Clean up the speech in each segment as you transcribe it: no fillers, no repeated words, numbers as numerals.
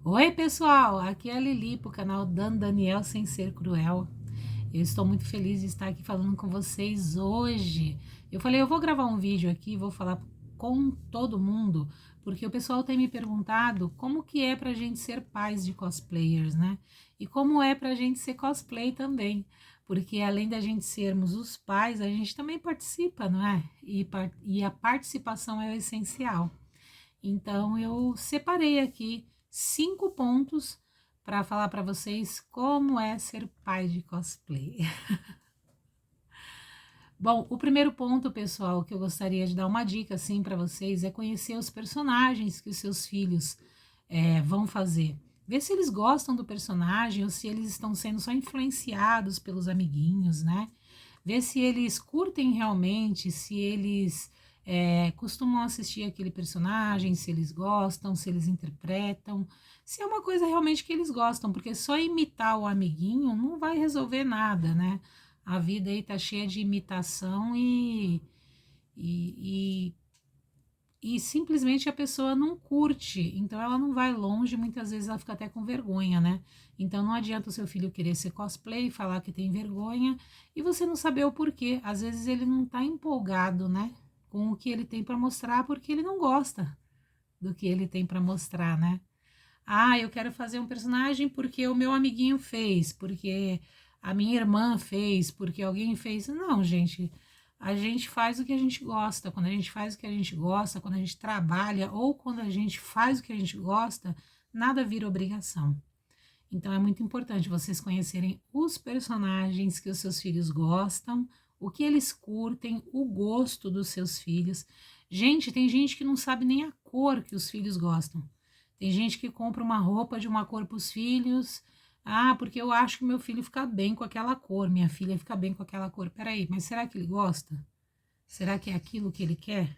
Oi, pessoal! Aqui é a Lili, pro canal Dando Daniel Sem Ser Cruel. Eu estou muito feliz de estar aqui falando com vocês hoje. Eu falei, eu vou gravar um vídeo aqui, vou falar com todo mundo, porque o pessoal tem me perguntado como que é pra gente ser pais de cosplayers, né? E como é pra gente ser cosplay também. Porque além da gente sermos os pais, a gente também participa, não é? E a participação é o essencial. Então, eu separei aqui 5 pontos para falar para vocês como é ser pai de cosplay. Bom, o primeiro ponto, pessoal, que eu gostaria de dar uma dica assim para vocês é conhecer os personagens que os seus filhos vão fazer. Ver se eles gostam do personagem ou se eles estão sendo só influenciados pelos amiguinhos, né? Ver se eles curtem realmente, se eles costumam assistir aquele personagem, se eles gostam, se eles interpretam, se é uma coisa realmente que eles gostam, porque só imitar o amiguinho não vai resolver nada, né? A vida aí tá cheia de imitação e, e simplesmente a pessoa não curte, então ela não vai longe, muitas vezes ela fica até com vergonha, né? Então não adianta o seu filho querer ser cosplay, falar que tem vergonha e você não saber o porquê. Às vezes ele não tá empolgado, né? Com o que ele tem para mostrar porque ele não gosta do que ele tem para mostrar, né? Ah, eu quero fazer um personagem porque o meu amiguinho fez, porque a minha irmã fez, porque alguém fez. Não, gente, a gente faz o que a gente gosta. Quando a gente faz o que a gente gosta, quando a gente trabalha ou quando a gente faz o que a gente gosta, nada vira obrigação. Então é muito importante vocês conhecerem os personagens que os seus filhos gostam, o que eles curtem, o gosto dos seus filhos. Gente, tem gente que não sabe nem a cor que os filhos gostam. Tem gente que compra uma roupa de uma cor para os filhos. Ah, porque eu acho que meu filho fica bem com aquela cor, minha filha fica bem com aquela cor. Peraí, mas será que ele gosta? Será que é aquilo que ele quer?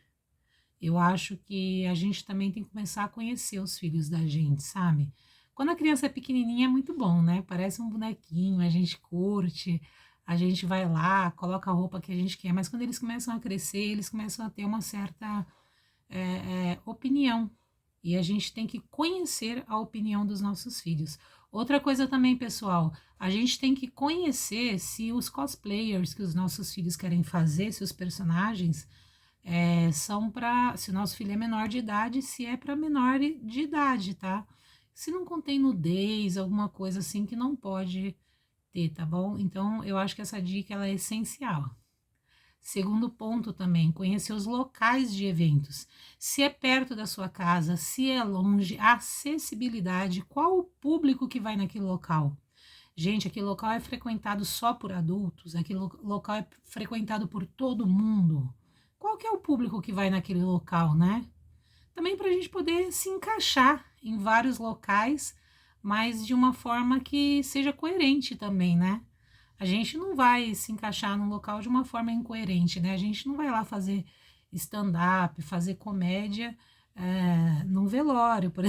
Eu acho que a gente também tem que começar a conhecer os filhos da gente, sabe? Quando a criança é pequenininha é muito bom, né? Parece um bonequinho, a gente curte, a gente vai lá, coloca a roupa que a gente quer, mas quando eles começam a crescer, eles começam a ter uma certa opinião. E a gente tem que conhecer a opinião dos nossos filhos. Outra coisa também, pessoal, a gente tem que conhecer se os cosplayers que os nossos filhos querem fazer, se os personagens são para, se o nosso filho é menor de idade, se é para menor de idade, tá? Se não contém nudez, alguma coisa assim que não pode ter, tá bom? Então, eu acho que essa dica ela é essencial. Segundo ponto também, conhecer os locais de eventos. Se é perto da sua casa, se é longe, a acessibilidade, qual o público que vai naquele local? Gente, aquele local é frequentado só por adultos, aquele local é frequentado por todo mundo. Qual que é o público que vai naquele local, né? Também para a gente poder se encaixar em vários locais, mas de uma forma que seja coerente também, né? A gente não vai se encaixar num local de uma forma incoerente, né? A gente não vai lá fazer stand-up, fazer comédia num velório, por,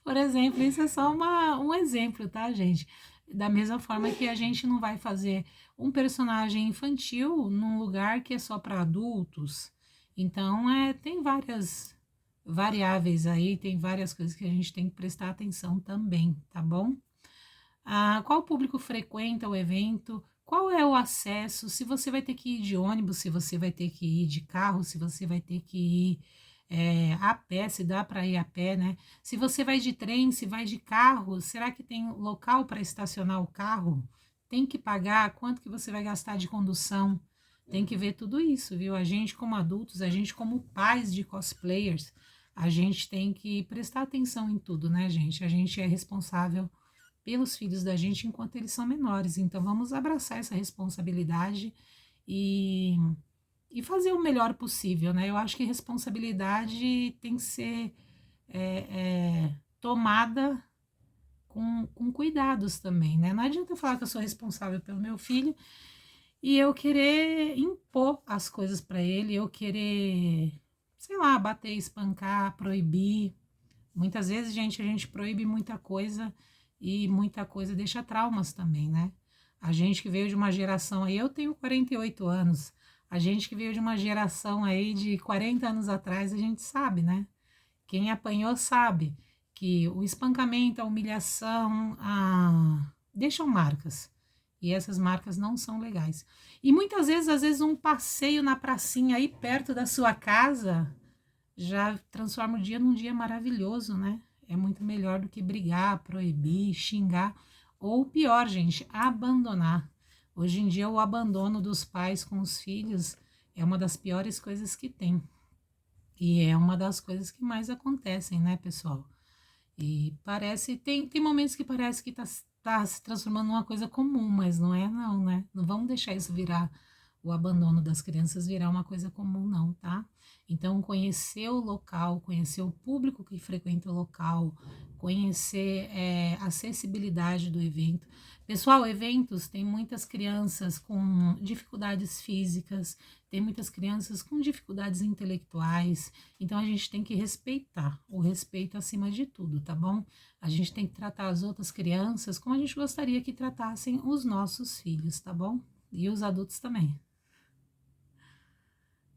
por exemplo. Isso é só um exemplo, tá, gente? Da mesma forma que a gente não vai fazer um personagem infantil num lugar que é só para adultos. Então, tem várias variáveis aí, tem várias coisas que a gente tem que prestar atenção também, tá bom? Qual público frequenta o evento, qual é o acesso, se você vai ter que ir de ônibus, se você vai ter que ir de carro, se você vai ter que ir a pé, se dá para ir a pé, né? Se você vai de trem, se vai de carro, será que tem local para estacionar o carro? Tem que pagar? Quanto que você vai gastar de condução? Tem que ver tudo isso, viu? A gente como adultos, a gente como pais de cosplayers, a gente tem que prestar atenção em tudo, né, gente? A gente é responsável pelos filhos da gente enquanto eles são menores. Então, vamos abraçar essa responsabilidade e, e fazer o melhor possível, né? Eu acho que responsabilidade tem que ser tomada com cuidados também, né? Não adianta eu falar que eu sou responsável pelo meu filho e eu querer impor as coisas para ele, eu querer, sei lá, bater, espancar, proibir. Muitas vezes, gente, a gente proíbe muita coisa e muita coisa deixa traumas também, né? A gente que veio de uma geração aí, eu tenho 48 anos, a gente que veio de uma geração aí de 40 anos atrás, a gente sabe, né? Quem apanhou sabe que o espancamento, a humilhação, deixam marcas. E essas marcas não são legais. E muitas vezes, às vezes, um passeio na pracinha aí perto da sua casa já transforma o dia num dia maravilhoso, né? É muito melhor do que brigar, proibir, xingar. Ou pior, gente, abandonar. Hoje em dia, o abandono dos pais com os filhos é uma das piores coisas que tem. E é uma das coisas que mais acontecem, né, pessoal? E parece, tem momentos que parece que tá se transformando numa coisa comum, mas não é não, né? Não vamos deixar isso virar, o abandono das crianças virar uma coisa comum não, tá? Então, conhecer o local, conhecer o público que frequenta o local, conhecer a acessibilidade do evento. Pessoal, eventos tem muitas crianças com dificuldades físicas, tem muitas crianças com dificuldades intelectuais, então a gente tem que respeitar, o respeito acima de tudo, tá bom? A gente tem que tratar as outras crianças como a gente gostaria que tratassem os nossos filhos, tá bom? E os adultos também.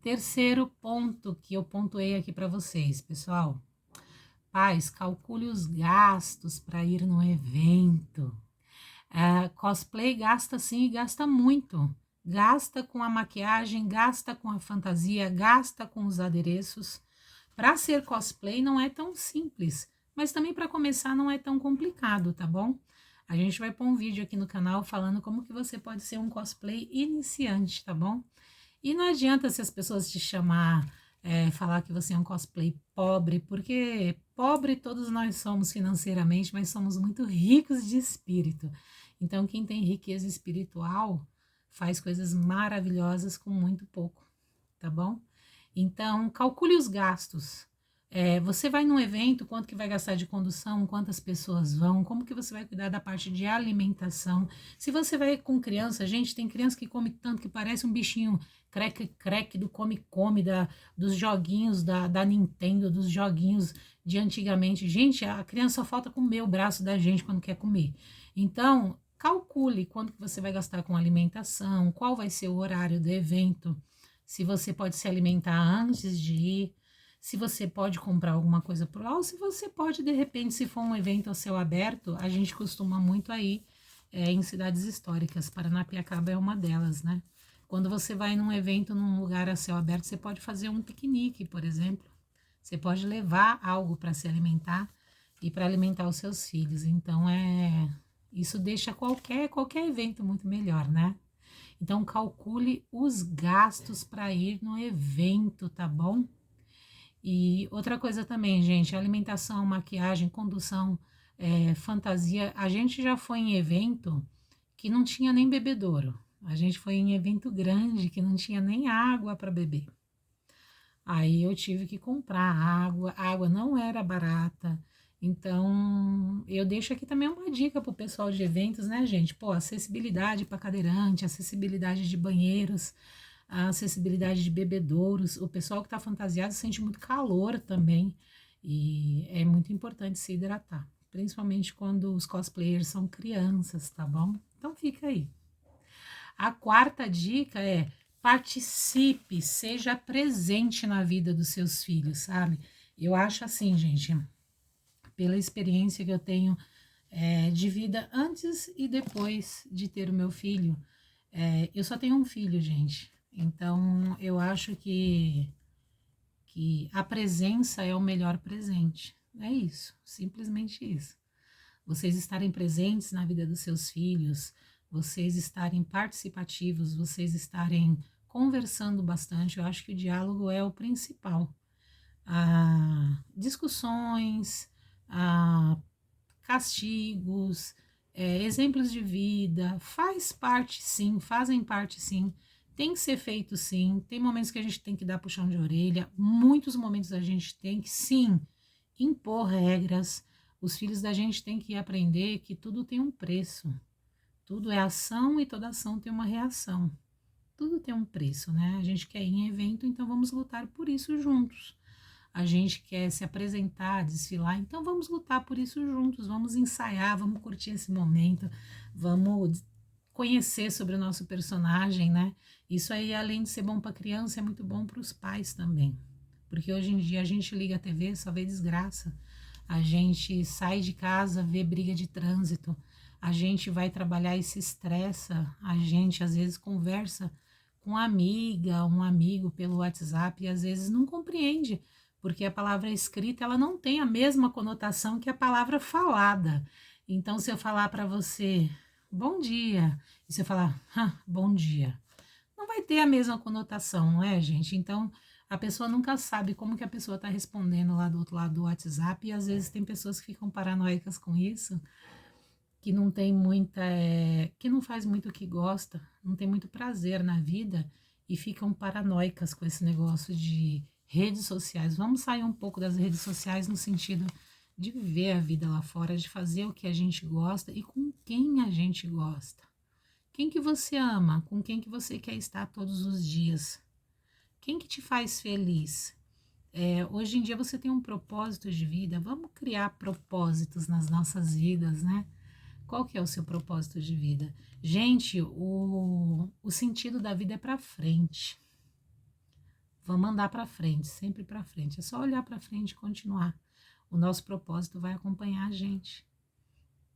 Terceiro ponto que eu pontuei aqui para vocês, pessoal. Pais, calcule os gastos para ir no evento. Cosplay gasta sim e gasta muito. Gasta com a maquiagem, gasta com a fantasia, gasta com os adereços. Para ser cosplay não é tão simples, mas também para começar não é tão complicado, tá bom? A gente vai pôr um vídeo aqui no canal falando como que você pode ser um cosplay iniciante, tá bom? E não adianta se as pessoas te chamar, falar que você é um cosplay pobre, porque pobre todos nós somos financeiramente, mas somos muito ricos de espírito. Então, quem tem riqueza espiritual faz coisas maravilhosas com muito pouco, tá bom? Então, calcule os gastos. Você vai num evento, quanto que vai gastar de condução, quantas pessoas vão, como que você vai cuidar da parte de alimentação. Se você vai com criança, gente, tem criança que come tanto que parece um bichinho creque do come-come, dos joguinhos da Nintendo, dos joguinhos de antigamente. Gente, a criança só falta comer o braço da gente quando quer comer. Então, calcule quanto que você vai gastar com alimentação, qual vai ser o horário do evento, se você pode se alimentar antes de ir, se você pode comprar alguma coisa por lá, ou se você pode, de repente, se for um evento a céu aberto, a gente costuma muito aí em cidades históricas, Paranapiacaba é uma delas, né? Quando você vai num evento, num lugar a céu aberto, você pode fazer um piquenique, por exemplo. Você pode levar algo para se alimentar e para alimentar os seus filhos. Então, isso deixa qualquer evento muito melhor, né? Então, calcule os gastos para ir no evento, tá bom? E outra coisa também, gente, alimentação, maquiagem, condução, fantasia. A gente já foi em evento que não tinha nem bebedouro. A gente foi em evento grande que não tinha nem água para beber. Aí eu tive que comprar água, a água não era barata. Então, eu deixo aqui também uma dica para o pessoal de eventos, né, gente? Pô, acessibilidade para cadeirante, acessibilidade de banheiros, a acessibilidade de bebedouros. O pessoal que está fantasiado sente muito calor também. E é muito importante se hidratar, principalmente quando os cosplayers são crianças, tá bom? Então fica aí. A quarta dica é participe, seja presente na vida dos seus filhos, sabe? Eu acho assim, gente, pela experiência que eu tenho de vida antes e depois de ter o meu filho, eu só tenho um filho, gente. Então, eu acho que a presença é o melhor presente. É isso, simplesmente isso. Vocês estarem presentes na vida dos seus filhos, vocês estarem participativos, vocês estarem conversando bastante, eu acho que o diálogo é o principal. Discussões, castigos, exemplos de vida, fazem parte sim, tem que ser feito sim, tem momentos que a gente tem que dar puxão de orelha, muitos momentos a gente tem que sim impor regras, os filhos da gente têm que aprender que tudo tem um preço, tudo é ação e toda ação tem uma reação, tudo tem um preço, né? A gente quer ir em evento, então vamos lutar por isso juntos. A gente quer se apresentar, desfilar, então vamos lutar por isso juntos, vamos ensaiar, vamos curtir esse momento, vamos conhecer sobre o nosso personagem, né? Isso aí, além de ser bom para criança, é muito bom para os pais também, porque hoje em dia a gente liga a TV, só vê desgraça, a gente sai de casa, vê briga de trânsito, a gente vai trabalhar e se estressa, a gente às vezes conversa com uma amiga, um amigo pelo WhatsApp e às vezes não compreende, porque a palavra escrita ela não tem a mesma conotação que a palavra falada. Então, se eu falar para você, bom dia, e você falar, bom dia, não vai ter a mesma conotação, não é, gente? Então, a pessoa nunca sabe como que a pessoa está respondendo lá do outro lado do WhatsApp, e às vezes tem pessoas que ficam paranoicas com isso, que não tem muita, que não faz muito o que gosta, não tem muito prazer na vida, e ficam paranoicas com esse negócio de redes sociais. Vamos sair um pouco das redes sociais no sentido de viver a vida lá fora, de fazer o que a gente gosta e com quem a gente gosta. Quem que você ama? Com quem que você quer estar todos os dias? Quem que te faz feliz? Hoje em dia você tem um propósito de vida. Vamos criar propósitos nas nossas vidas, né? Qual que é o seu propósito de vida? Gente, o sentido da vida é para frente. Vamos andar para frente, sempre para frente. É só olhar para frente e continuar. O nosso propósito vai acompanhar a gente.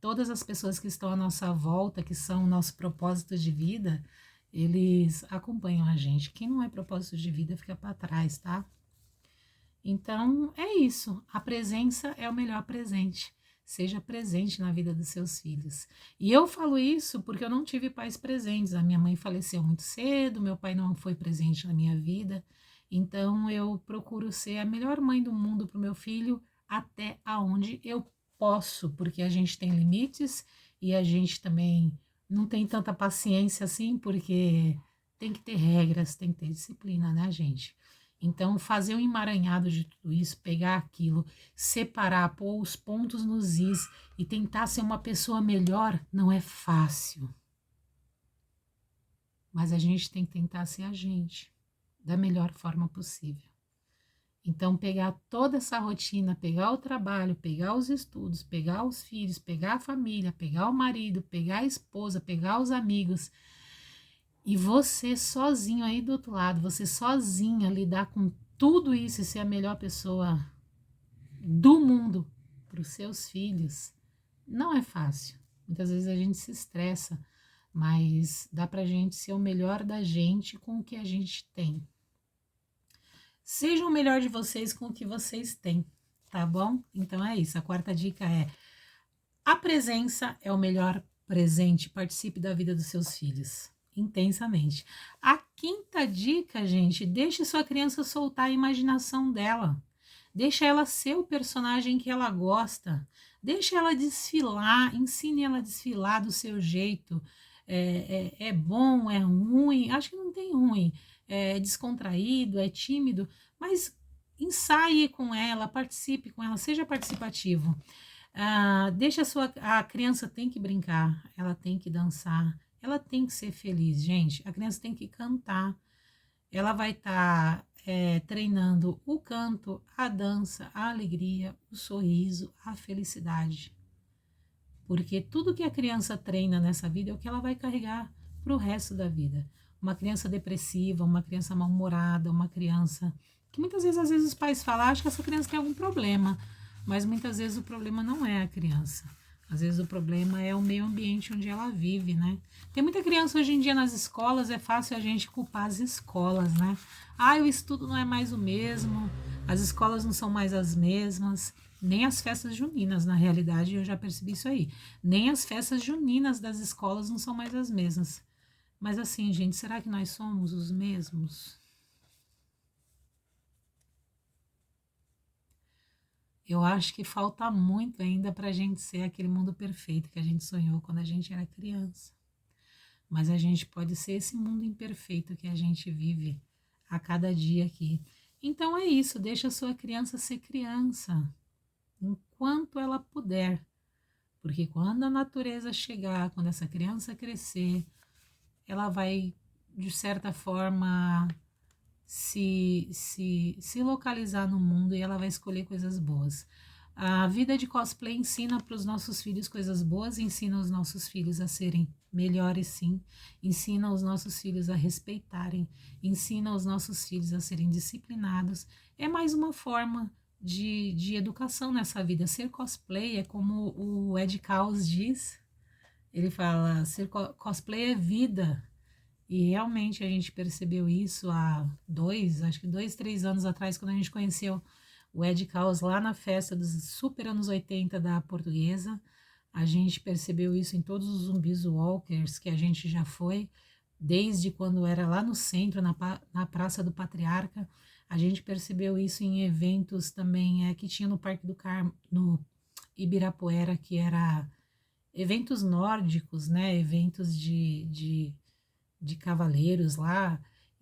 Todas as pessoas que estão à nossa volta, que são o nosso propósito de vida, eles acompanham a gente. Quem não é propósito de vida fica para trás, tá? Então, é isso. A presença é o melhor presente. Seja presente na vida dos seus filhos. E eu falo isso porque eu não tive pais presentes. A minha mãe faleceu muito cedo, meu pai não foi presente na minha vida. Então, eu procuro ser a melhor mãe do mundo para o meu filho até aonde eu posso, porque a gente tem limites e a gente também não tem tanta paciência assim, porque tem que ter regras, tem que ter disciplina, né, gente? Então, fazer um emaranhado de tudo isso, pegar aquilo, separar, pôr os pontos nos is e tentar ser uma pessoa melhor não é fácil. Mas a gente tem que tentar ser a gente da melhor forma possível. Então, pegar toda essa rotina, pegar o trabalho, pegar os estudos, pegar os filhos, pegar a família, pegar o marido, pegar a esposa, pegar os amigos, e você sozinho aí do outro lado, você sozinha lidar com tudo isso e ser a melhor pessoa do mundo para os seus filhos, não é fácil. Muitas vezes a gente se estressa, mas dá pra gente ser o melhor da gente com o que a gente tem. Sejam o melhor de vocês com o que vocês têm, tá bom? Então é isso. A quarta dica é: a presença é o melhor presente. Participe da vida dos seus filhos intensamente. A quinta dica, gente, deixe sua criança soltar a imaginação dela. Deixa ela ser o personagem que ela gosta. Deixa ela desfilar, ensine ela a desfilar do seu jeito. É bom, é ruim, acho que não tem ruim. É descontraído, é tímido, mas ensaie com ela, participe com ela, seja participativo. Deixa a criança tem que brincar, ela tem que dançar, ela tem que ser feliz, gente. A criança tem que cantar. Ela vai estar treinando o canto, a dança, a alegria, o sorriso, a felicidade. Porque tudo que a criança treina nessa vida é o que ela vai carregar para o resto da vida. Uma criança depressiva, uma criança mal-humorada, uma criança que muitas vezes, às vezes os pais falam, acho que essa criança tem algum problema, mas muitas vezes o problema não é a criança. Às vezes o problema é o meio ambiente onde ela vive, né? Tem muita criança hoje em dia nas escolas, é fácil a gente culpar as escolas, né? O estudo não é mais o mesmo, as escolas não são mais as mesmas, nem as festas juninas, na realidade, eu já percebi isso aí. Nem as festas juninas das escolas não são mais as mesmas. Mas assim, gente, será que nós somos os mesmos? Eu acho que falta muito ainda para a gente ser aquele mundo perfeito que a gente sonhou quando a gente era criança. Mas a gente pode ser esse mundo imperfeito que a gente vive a cada dia aqui. Então é isso, deixa a sua criança ser criança, enquanto ela puder. Porque quando a natureza chegar, quando essa criança crescer, ela vai, de certa forma, se localizar no mundo e ela vai escolher coisas boas. A vida de cosplay ensina para os nossos filhos coisas boas, ensina os nossos filhos a serem melhores, sim, ensina os nossos filhos a respeitarem, ensina os nossos filhos a serem disciplinados. É mais uma forma de educação nessa vida. Ser cosplay é como o Ed Caos diz, ele fala, ser cosplay é vida. E realmente a gente percebeu isso há acho que 2, 3 anos atrás, quando a gente conheceu o Ed Caos lá na festa dos super anos 80 da Portuguesa. A gente percebeu isso em todos os zumbis walkers que a gente já foi, desde quando era lá no centro, na Praça do Patriarca. A gente percebeu isso em eventos também que tinha no Parque do Carmo, no Ibirapuera, que era eventos nórdicos, né? Eventos de cavaleiros lá.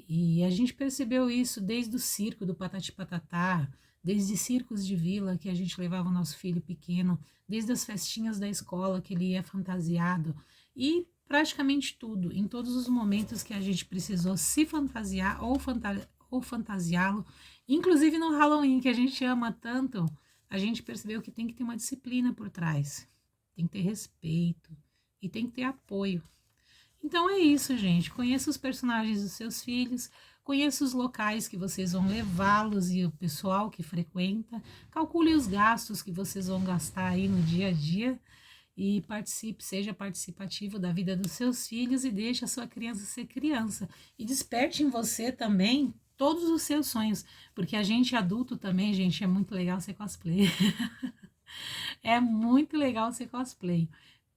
E a gente percebeu isso desde o circo do Patati Patatá, desde circos de vila que a gente levava o nosso filho pequeno, desde as festinhas da escola que ele ia fantasiado, e praticamente tudo, em todos os momentos que a gente precisou se fantasiar ou fantasiá-lo, inclusive no Halloween, que a gente ama tanto, a gente percebeu que tem que ter uma disciplina por trás, tem que ter respeito e tem que ter apoio. Então é isso, gente. Conheça os personagens dos seus filhos, conheça os locais que vocês vão levá-los e o pessoal que frequenta, calcule os gastos que vocês vão gastar aí no dia a dia e participe, seja participativo da vida dos seus filhos e deixe a sua criança ser criança. E desperte em você também todos os seus sonhos, porque a gente adulto também, gente, é muito legal ser cosplay. É muito legal ser cosplay.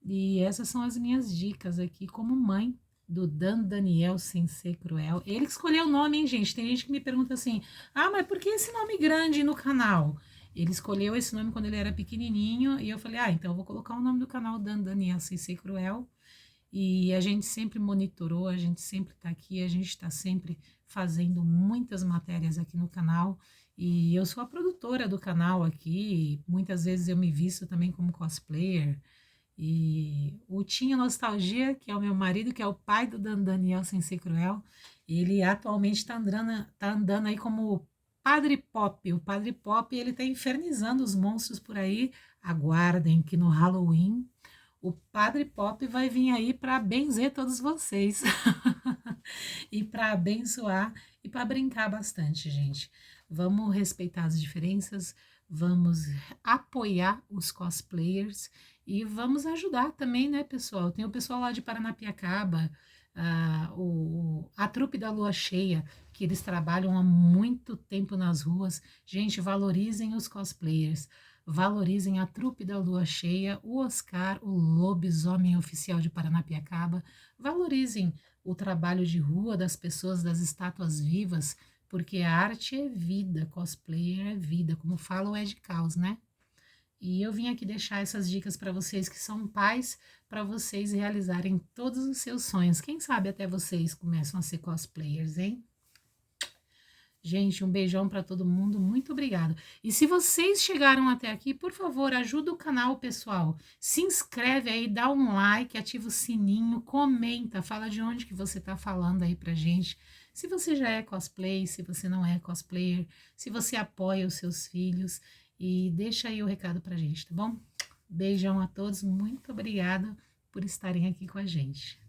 E essas são as minhas dicas aqui como mãe do Dan Daniel Sem Ser Cruel. Ele que escolheu o nome, hein, gente? Tem gente que me pergunta assim, mas por que esse nome grande no canal? Ele escolheu esse nome quando ele era pequenininho e eu falei, então eu vou colocar o nome do canal Dan Daniel Sem Ser Cruel. E a gente sempre monitorou, a gente sempre está aqui, a gente está sempre fazendo muitas matérias aqui no canal. E eu sou a produtora do canal aqui, muitas vezes eu me visto também como cosplayer. E o Tinha Nostalgia, que é o meu marido, que é o pai do Daniel Sem Ser Cruel, ele atualmente tá andando aí como Padre Pop. O Padre Pop, ele tá infernizando os monstros por aí. Aguardem que no Halloween o Padre Pop vai vir aí para benzer todos vocês. E para abençoar e para brincar bastante, gente. Vamos respeitar as diferenças, vamos apoiar os cosplayers e vamos ajudar também, né, pessoal? Tem o pessoal lá de Paranapiacaba, a trupe da Lua Cheia, que eles trabalham há muito tempo nas ruas. Gente, valorizem os cosplayers, valorizem a trupe da Lua Cheia, o Oscar, o lobisomem oficial de Paranapiacaba, valorizem o trabalho de rua das pessoas, das estátuas vivas, porque a arte é vida, cosplayer é vida, como fala o Ed Caos, né? E eu vim aqui deixar essas dicas para vocês que são pais, para vocês realizarem todos os seus sonhos. Quem sabe até vocês começam a ser cosplayers, hein? Gente, um beijão para todo mundo, muito obrigada. E se vocês chegaram até aqui, por favor, ajuda o canal, pessoal. Se inscreve aí, dá um like, ativa o sininho, comenta, fala de onde que você tá falando aí pra gente. Se você já é cosplay, se você não é cosplayer, se você apoia os seus filhos e deixa aí o recado pra gente, tá bom? Beijão a todos, muito obrigada por estarem aqui com a gente.